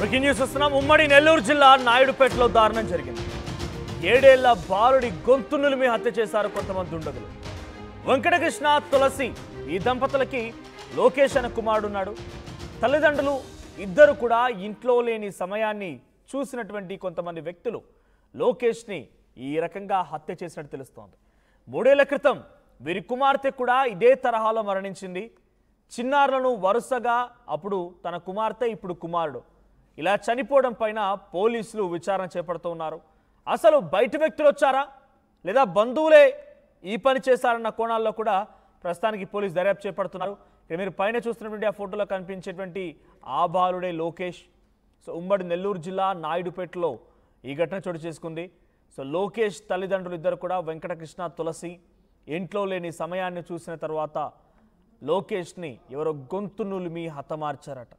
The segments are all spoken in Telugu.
బ్రేకింగ్ న్యూస్ వస్తున్నాం. ఉమ్మడి నెల్లూరు జిల్లా నాయుడుపేటలో దారుణం జరిగింది. 7 ఏళ్ల బాలుడి గొంతు నులిమి హత్య చేశారు కొంతమంది దుండగులు. వెంకటకృష్ణ, తులసి ఈ దంపతులకి లోకేష్ అనే కుమారుడున్నాడు. తల్లిదండ్రులు ఇద్దరు కూడా ఇంట్లో లేని సమయాన్ని చూసినటువంటి కొంతమంది వ్యక్తులు లోకేష్ని ఈ రకంగా హత్య చేసినట్టు తెలుస్తోంది. 3 ఏళ్ల క్రితం వీరి కుమార్తె కూడా ఇదే తరహాలో మరణించింది. చిన్నారులను వరుసగా అప్పుడు తన కుమార్తె, ఇప్పుడు కుమారుడు ఇలా చనిపోవడం పైన పోలీసులు విచారణ చేపడుతున్నారు. అసలు బయట వ్యక్తులు వచ్చారా లేదా బంధువులే ఈ పని చేశారన్న కోణాల్లో కూడా ప్రస్తుతానికి పోలీసు దర్యాప్తు చేపడుతున్నారు. ఇక్కడ మీరు పైన చూస్తున్నటువంటి ఆ ఫోటోలో కనిపించేటువంటి ఆ బాలుడే లోకేష్. సో ఉమ్మడి నెల్లూరు జిల్లా నాయుడుపేటలో ఈ ఘటన చోటు చేసుకుంది. సో లోకేష్ తల్లిదండ్రులు ఇద్దరు కూడా వెంకటకృష్ణ, తులసి ఇంట్లో లేని సమయాన్ని చూసిన తర్వాత లోకేష్ని ఎవరో గొంతు నులిమి హతమార్చారట.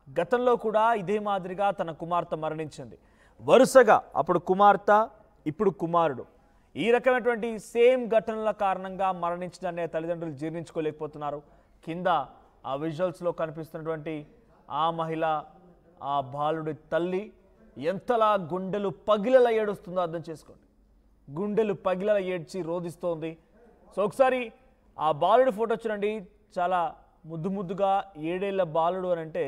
గతంలో కూడా ఇదే మాదిరిగా తన కుమార్తె మరణించింది. వరుసగా అప్పుడు కుమార్తె, ఇప్పుడు కుమారుడు ఈ రకమైనటువంటి సేమ్ ఘటనల కారణంగా మరణించడాన్ని తల్లిదండ్రులు జీర్ణించుకోలేకపోతున్నారు. కింద ఆ విజువల్స్లో కనిపిస్తున్నటువంటి ఆ మహిళ, ఆ బాలుడి తల్లి ఎంతలా గుండెలు పగిలలా ఏడుస్తుందో అర్థం చేసుకోండి. గుండెలు పగిలలా ఏడ్చి రోధిస్తోంది. సో ఒకసారి ఆ బాలుడి ఫోటో చూడండి. చాలా ముద్దుగా 7 ఏళ్ల బాలుడు అని అంటే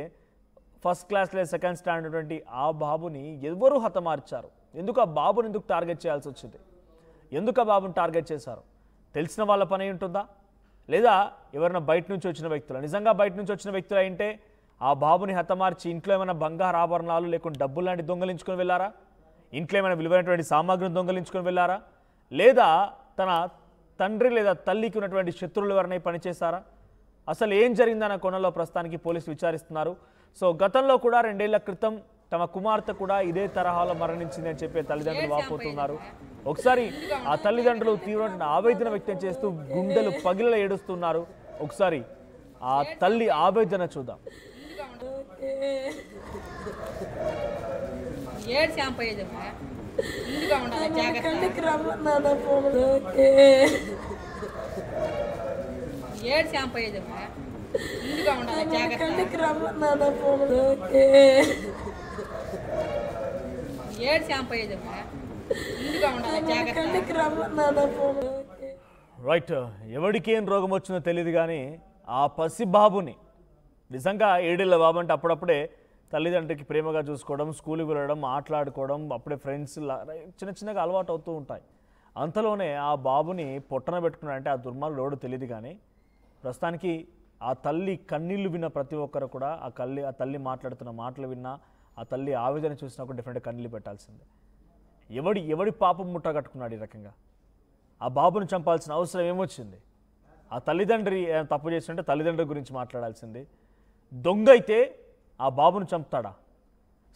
ఫస్ట్ క్లాస్ లేదా సెకండ్ స్టాండర్డ్ అటువంటి ఆ బాబుని ఎవరు హతమార్చారు? ఎందుకు ఆ బాబుని ఎందుకు టార్గెట్ చేయాల్సి వచ్చింది? ఎందుకు ఆ బాబుని టార్గెట్ చేశారు? తెలిసిన వాళ్ళ పని ఉంటుందా లేదా ఎవరైనా బయట నుంచి వచ్చిన వ్యక్తులు? నిజంగా బయట నుంచి వచ్చిన వ్యక్తులు అయితే ఆ బాబుని హతమార్చి ఇంట్లో ఏమైనా బంగారు ఆభరణాలు లేకుంటే డబ్బులు లాంటి దొంగలించుకొని వెళ్ళారా? ఇంట్లో ఏమైనా విలువైనటువంటి సామాగ్రిని దొంగలించుకొని వెళ్ళారా? లేదా తన తండ్రి లేదా తల్లికి ఉన్నటువంటి శత్రువులు ఎవరైనా పనిచేశారా? అసలు ఏం జరిగిందన్న కోణంలో ప్రస్తుతానికి పోలీసులు విచారిస్తున్నారు. సో గతంలో కూడా 2 ఏళ్ల క్రితం తమ కుమార్తె కూడా ఇదే తరహాలో మరణించింది అని చెప్పే తల్లిదండ్రులు వాపోతున్నారు. ఒకసారి ఆ తల్లిదండ్రులు తీవ్రమైన ఆవేదన వ్యక్తం చేస్తూ గుండెలు పగిల ఏడుస్తున్నారు. ఒకసారి ఆ తల్లి ఆవేదన చూద్దాం. రైట్, ఎవరికి ఏం రోగం వచ్చిందో తెలియదు కానీ ఆ పసిబాబుని నిజంగా 7 ఏళ్ల బాబు అంటే అప్పుడప్పుడే తల్లిదండ్రికి ప్రేమగా చూసుకోవడం, స్కూల్కి వెళ్ళడం, మాట్లాడుకోవడం, అప్పుడే ఫ్రెండ్స్ చిన్నగా అలవాటు అవుతూ ఉంటాయి. అంతలోనే ఆ బాబుని పొట్టన పెట్టుకున్నాడంటే ఆ దుర్మార్గుడు ఎవడో తెలియదు. కానీ ప్రస్తుతానికి ఆ తల్లి కన్నీళ్లు విన్న ప్రతి ఒక్కరు కూడా ఆ తల్లి మాట్లాడుతున్న మాటలు విన్నా, ఆ తల్లి ఆవేదన చూసినా కూడా డెఫినెట్గా కన్నీళ్ళు పెట్టాల్సిందే. ఎవడి పాపం ముట్ట కట్టుకున్నాడు ఈ రకంగా? ఆ బాబుని చంపాల్సిన అవసరం ఏమొచ్చింది? ఆ తల్లిదండ్రి తప్పు చేస్తుంటే తల్లిదండ్రుల గురించి మాట్లాడాల్సింది. దొంగ అయితే ఆ బాబును చంపుతాడా?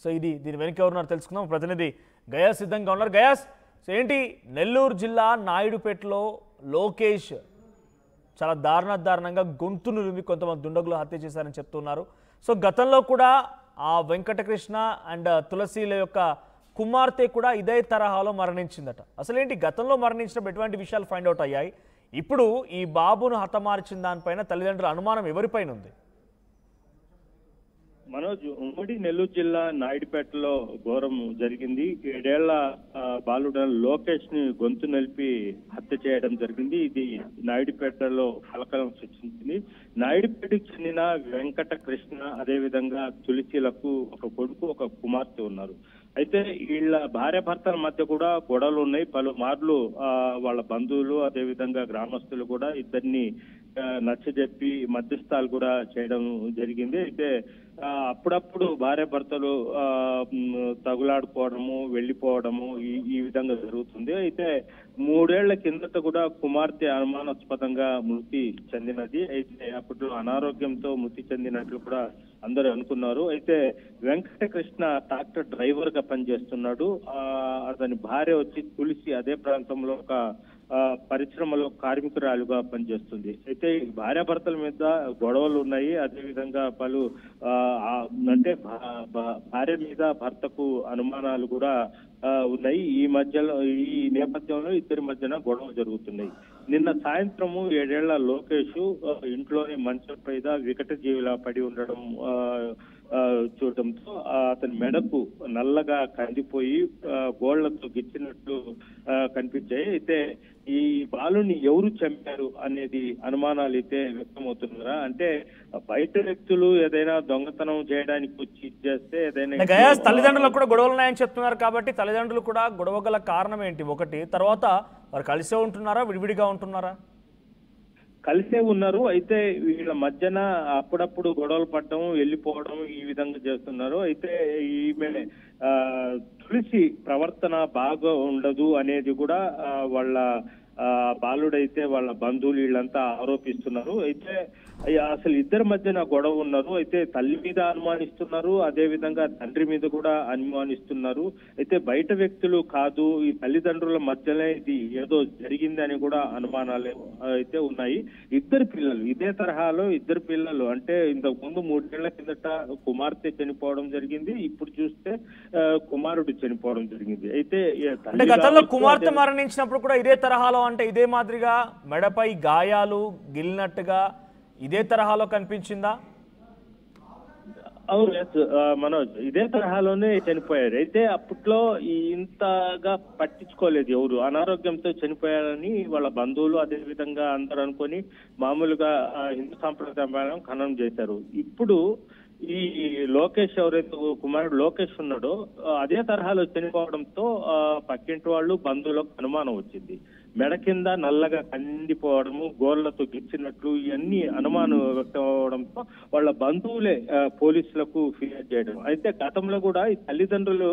సో దీని వెనక ఎవరున్నారు తెలుసుకుందాం. ప్రతినిధి గయాస్ సిద్ధంగా ఉన్నారు. గయాస్, సో ఏంటి నెల్లూరు జిల్లా నాయుడుపేటలో లోకేష్ చాలా దారుణంగా గొంతు నులిమి కొంతమంది దుండగులు హత్య చేశారని చెప్తున్నారు. సో గతంలో కూడా ఆ వెంకటకృష్ణ అండ్ తులసిల యొక్క కుమార్తె కూడా ఇదే తరహాలో మరణించిందట. అసలేంటి గతంలో మరణించిన ఎటువంటి విషయాలు ఫైండ్ అవుట్ అయ్యాయి? ఇప్పుడు ఈ బాబును హతమార్చిన దానిపైన తల్లిదండ్రుల అనుమానం ఎవరిపైన ఉంది? మనోజ్, ఉమ్మడి నెల్లూరు జిల్లా నాయుడుపేటలో ఘోరం జరిగింది. 7 ఏళ్ల బాలుడ లోకేష్ ని గొంతు నలిపి హత్య చేయడం జరిగింది. ఇది నాయుడుపేటలో కలకలం సృష్టించింది. నాయుడుపేటకు చెందిన వెంకటకృష్ణ, అదేవిధంగా తులసిలకు ఒక కొడుకు, ఒక కుమార్తె ఉన్నారు. అయితే వీళ్ళ భార్యాభర్తల మధ్య కూడా గొడవలు ఉన్నాయి. పలుమార్లు వాళ్ళ బంధువులు, అదేవిధంగా గ్రామస్తులు కూడా ఇద్దరిని నచ్చజెప్పి మధ్యస్థాలు కూడా చేయడం జరిగింది. అయితే అప్పుడప్పుడు భార్యాభర్తలు తగులాడుకోవడము, వెళ్ళిపోవడము ఈ విధంగా జరుగుతుంది. అయితే 3 ఏళ్ల కిందట కూడా కుమార్తె అనుమానాస్పదంగా మృతి చెందినది. అయితే అప్పుడు అనారోగ్యంతో మృతి చెందినట్లు కూడా అందరూ అనుకున్నారు. అయితే వెంకటకృష్ణ ట్రాక్టర్ డ్రైవర్ గా పనిచేస్తున్నాడు. అతని భార్య వచ్చి తులసి అదే ప్రాంతంలో ఒక పరిశ్రమలో కార్మికురాలుగా పనిచేస్తుంది. అయితే భార్యాభర్తల మీద గొడవలు ఉన్నాయి. అదేవిధంగా పలు అంటే భార్య మీద భర్తకు అనుమానాలు కూడా ఉన్నాయి. ఈ నేపథ్యంలో ఇద్దరి మధ్యన గొడవ జరుగుతున్నాయి. నిన్న సాయంత్రము 7 ఏళ్ల లోకేష్ ఇంట్లోని మంచం పైన వికట జీవిలా పడి ఉండడం చూడటంతో అతని మెడకు నల్లగా కందిపోయి గోళ్లతో గిచ్చినట్లు కనిపించాయి. అయితే ఈ బాలుని ఎవరు చంపారు అనేది అనుమానాలు అయితే వ్యక్తమవుతున్నారా? అంటే బయట వ్యక్తులు ఏదైనా దొంగతనం చేయడానికి వచ్చి చేస్తే ఏదైనా తల్లిదండ్రులకు కూడా గొడవలు ఉన్నాయని చెప్తున్నారు కాబట్టి తల్లిదండ్రులు కూడా గొడవ గల కారణం ఏంటి? ఒకటి, తర్వాత వారు కలిసే ఉంటున్నారా, విడివిడిగా ఉంటున్నారా? కలిసే ఉన్నారు. అయితే వీళ్ళ మధ్యన అప్పుడప్పుడు గొడవలు పడడం, వెళ్ళిపోవడం ఈ విధంగా చేస్తున్నారు. అయితే ఈమె తులసి ప్రవర్తన బాగా ఉండదు అనేది కూడా వాళ్ళ బాలుడైతే వాళ్ళ బంధువులు వీళ్ళంతా ఆరోపిస్తున్నారు. అయితే అసలు ఇద్దరి మధ్యన గొడవ ఉన్నారు. అయితే తల్లి మీద అనుమానిస్తున్నారు, అదే విధంగా తండ్రి మీద కూడా అనుమానిస్తున్నారు. అయితే బయట వ్యక్తులు కాదు, ఈ తల్లిదండ్రుల మధ్యనే ఇది ఏదో జరిగిందని కూడా అనుమానాలు అయితే ఉన్నాయి. ఇద్దరు పిల్లలు ఇదే తరహాలో ఇద్దరు పిల్లలు అంటే ఇంతకు ముందు 3 ఏళ్ల కిందట కుమార్తె చనిపోవడం జరిగింది. ఇప్పుడు చూస్తే కుమారుడు చనిపోవడం జరిగింది. అయితే గతంలో కుమార్తె మరణించినప్పుడు కూడా ఇదే తరహాలో అంటే ఇదే మాదిరిగా మెడపై గాయాలు గిల్లినట్టుగా ఇదే తరహాలో కనిపించిందా? అవును మనోజ్, ఇదే తరహాలోనే చనిపోయారు. అయితే అప్పట్లో ఇంతగా పట్టించుకోలేదు ఎవరు. అనారోగ్యంతో చనిపోయారని వాళ్ళ బంధువులు అదే విధంగా అందరూ అనుకొని మామూలుగా హిందూ సాంప్రదాయం ఖననం చేశారు. ఇప్పుడు ఈ లోకేష్ ఎవరైతే కుమారుడు లోకేష్ ఉన్నాడో అదే తరహాలో చనిపోవడంతో పక్కింటి వాళ్ళు బంధువులకు అనుమానం వచ్చింది. మెడ కింద నల్లగా కందిపోవడము, గోర్లతో గిచ్చినట్లు ఇవన్నీ అనుమానం వ్యక్తం అవడంతో వాళ్ళ బంధువులే పోలీసులకు ఫిర్యాదు చేయడం. అయితే గతంలో కూడా ఈ తల్లిదండ్రులు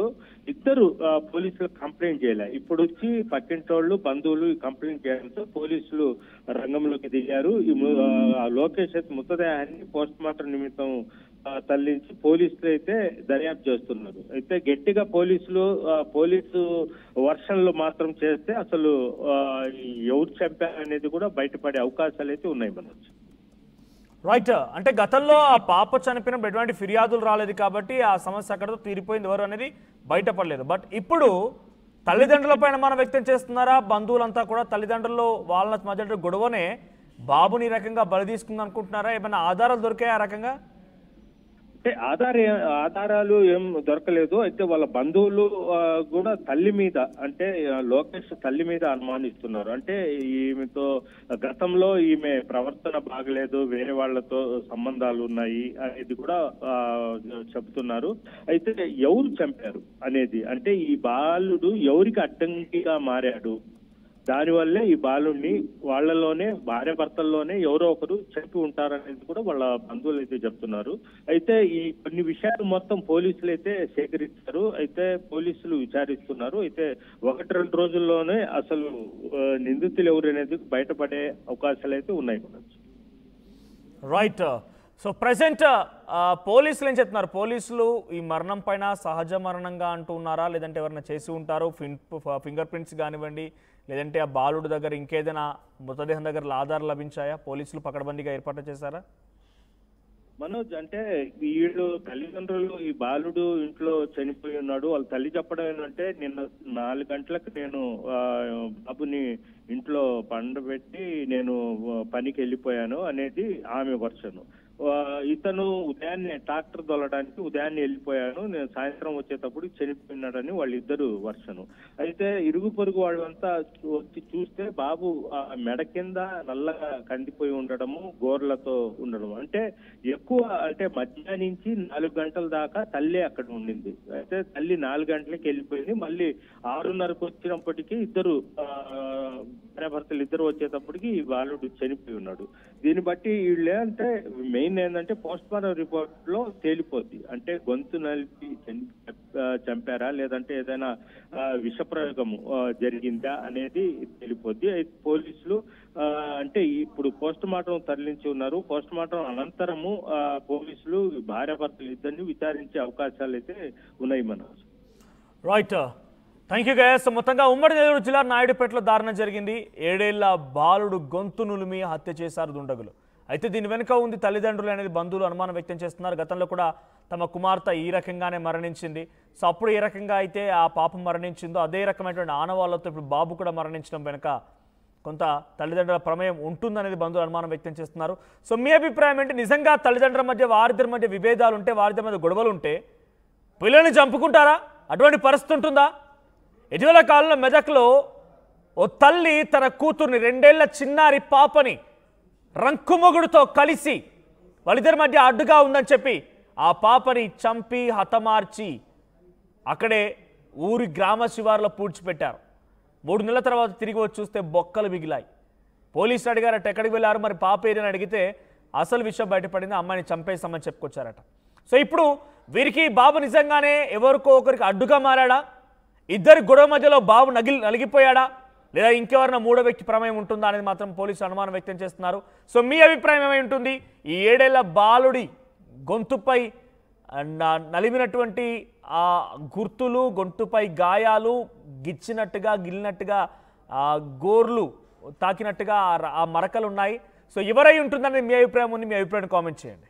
ఇద్దరు పోలీసులకు కంప్లైంట్ చేయలే. ఇప్పుడు వచ్చి పక్కింటి వాళ్ళు బంధువులు కంప్లైంట్ చేయడంతో పోలీసులు రంగంలోకి దిగారు. ఈ లోకేష్ అయితే మృతదేహాన్ని పోస్ట్ మార్టం నిమిత్తం తరలించి పోలీసులు అయితే దర్యాప్తు చేస్తున్నారు. అయితే గట్టిగా పోలీసు వర్షన్లు మాత్రం చేస్తే అసలు ఎవరు చంపారనేది కూడా బయటపడే అవకాశాలు అయితే ఉన్నాయి మనోజ్. రైట్, అంటే గతంలో ఆ పాప చనిపోయినప్పుడు ఎటువంటి ఫిర్యాదులు రాలేదు కాబట్టి ఆ సమస్య అక్కడతో తీరిపోయింది, ఎవరు అనేది బయటపడలేదు. బట్ ఇప్పుడు తల్లిదండ్రులపైన మనం వ్యక్తం చేస్తున్నారా? బంధువులంతా కూడా తల్లిదండ్రులు వాళ్ళ మధ్య గొడవనే బాబుని ఈ రకంగా బలి తీసుకుంది అనుకుంటున్నారా? ఏమైనా ఆధారాలు దొరికాయి ఆ రకంగా? అంటే ఆధారాలు ఏం దొరకలేదు. అయితే వాళ్ళ బంధువులు కూడా తల్లి మీద అంటే లోకేష్ తల్లి మీద అనుమానిస్తున్నారు. అంటే ఈమెతో గతంలో ఈమె ప్రవర్తన బాగలేదు, వేరే వాళ్లతో సంబంధాలు ఉన్నాయి అనేది కూడా చెబుతున్నారు. అయితే ఎవరు చంపారు అనేది, అంటే ఈ బాలుడు ఎవరికి అడ్డంకిగా మారాడు, దానివల్లే ఈ బాలుడిని వాళ్ళలోనే భార్య భర్తల్లోనే ఎవరో ఒకరు చంపి ఉంటారనేది కూడా వాళ్ళ బంధువులు అయితే చెప్తున్నారు. అయితే ఈ కొన్ని విషయాలు మొత్తం పోలీసులు అయితే సేకరించారు. అయితే పోలీసులు విచారిస్తున్నారు. అయితే 1-2 రోజుల్లోనే అసలు నిందితులు ఎవరు అనేది బయటపడే అవకాశాలు అయితే ఉన్నాయి. రైట్, సో ప్రెసెంట్ పోలీసులు ఏం చెప్తున్నారు? పోలీసులు ఈ మరణం పైన సహజ మరణంగా అంటూ ఉన్నారా, లేదంటే ఎవరైనా చేసి ఉంటారు? ఫింగర్ ప్రింట్స్ కానివ్వండి, లేదంటే ఆ బాలుడు దగ్గర ఇంకేదైనా మృతదేహం దగ్గర ఆధారాలు లభించాయా? పోలీసులు పకడ్బందీగా ఏర్పాటు చేశారా? మనోజ్, అంటే వీళ్ళు తల్లిదండ్రులు ఈ బాలుడు ఇంట్లో చనిపోయి ఉన్నాడు, వాళ్ళ తల్లి చెప్పడం ఏంటంటే నిన్న 4 గంటలకు నేను బాబుని ఇంట్లో పండబెట్టి నేను పనికి వెళ్ళిపోయాను అనేది ఆమె వర్షను. ఇతను ఉదయాన్నే ట్రాక్టర్ తోలడానికి ఉదయాన్నే వెళ్ళిపోయాను, నేను సాయంత్రం వచ్చేటప్పుడు చనిపోయినాడని వాళ్ళిద్దరు వర్షను. అయితే ఇరుగు పొరుగు వాళ్ళంతా వచ్చి చూస్తే బాబు మెడ కింద నల్లగా కందిపోయి ఉండడము, గోర్లతో ఉండడం. అంటే ఎక్కువ అంటే మధ్యాహ్నం నుంచి 4 గంటల దాకా తల్లి అక్కడ ఉండింది. అయితే తల్లి 4 గంటలకి వెళ్ళిపోయింది. మళ్ళీ 6:30కు వచ్చినప్పటికీ ఇద్దరు భర్తలు ఇద్దరు వచ్చేటప్పటికి బాలుడు చనిపోయి ఉన్నాడు. దీన్ని బట్టి వీళ్ళు అంటే మెయిన్ ఏంటంటే పోస్ట్ మార్టం రిపోర్ట్ లో తేలిపోద్ది. అంటే గొంతు నలిపి చంపారా, లేదంటే ఏదైనా విషప్రయోగం జరిగిందా అనేది తేలిపోద్ది. పోలీసులు అంటే ఇప్పుడు పోస్ట్ మార్టం తరలించి ఉన్నారు. పోస్ట్ మార్టం అనంతరము పోలీసులు భార్యాభర్తలు ఇద్దరిని విచారించే అవకాశాలు అయితే ఉన్నాయి Manoj. Right, thank you guys. మొత్తంగా ఉమ్మడి నెల్లూరు జిల్లా నాయుడుపేటలో దారుణం జరిగింది. 7 ఏళ్ల బాలుడు గొంతు నులిమి హత్య చేశారు దుండగులు. అయితే దీని వెనుక ఉంది తల్లిదండ్రులు అనేది బంధువులు అనుమానం వ్యక్తం చేస్తున్నారు. గతంలో కూడా తమ కుమార్తె ఈ రకంగానే మరణించింది. సో అప్పుడు ఏ రకంగా అయితే ఆ పాపం మరణించిందో అదే రకమైనటువంటి ఆనవాళ్లతో ఇప్పుడు బాబు కూడా మరణించడం వెనుక కొంత తల్లిదండ్రుల ప్రమేయం ఉంటుందనేది బంధువులు అనుమానం వ్యక్తం చేస్తున్నారు. సో మీ అభిప్రాయం ఏంటి? నిజంగా తల్లిదండ్రుల మధ్య వారిద్దరి మధ్య విభేదాలు ఉంటే, వారిద్దరి మధ్య గొడవలు ఉంటే పిల్లల్ని చంపుకుంటారా? అటువంటి పరిస్థితి ఉంటుందా? ఇటీవల కాలంలో మెదక్లో ఓ తల్లి తన కూతుర్ని 2 ఏళ్ల చిన్నారి పాపని రంకుమొగుడుతో కలిసి వాళ్ళిద్దరి మధ్య అడ్డుగా ఉందని చెప్పి ఆ పాపని చంపి హతమార్చి అక్కడే ఊరి గ్రామ శివారులో పూడ్చిపెట్టారు. 3 నెలల తర్వాత తిరిగి వచ్చి చూస్తే బొక్కలు మిగిలాయి. పోలీసులు అడిగారట ఎక్కడికి వెళ్ళారు, మరి పాప ఏరియని అడిగితే అసలు విషయం బయటపడింది, అమ్మాయిని చంపేస్తామని చెప్పుకొచ్చారట. సో ఇప్పుడు వీరికి బాబు నిజంగానే ఎవరికో ఒకరికి అడ్డుగా మారాడా? ఇద్దరి గొడవ మధ్యలో బాబు నలిగిపోయాడా? లేదా ఇంకెవరైనా మూడో వ్యక్తి ప్రమేయం ఉంటుందా అనేది మాత్రం పోలీసులు అనుమానం వ్యక్తం చేస్తున్నారు. సో మీ అభిప్రాయం ఏమై ఉంటుంది? ఈ 7 ఏళ్ల బాలుడి గొంతుపై నలిమినటువంటి ఆ గుర్తులు, గొంతుపై గాయాలు, గిల్లినట్టుగా గోర్లు తాకినట్టుగా ఆ మరకలు ఉన్నాయి. సో ఎవరై ఉంటుందని మీ అభిప్రాయం ఉంది? మీ అభిప్రాయాన్ని కామెంట్ చేయండి.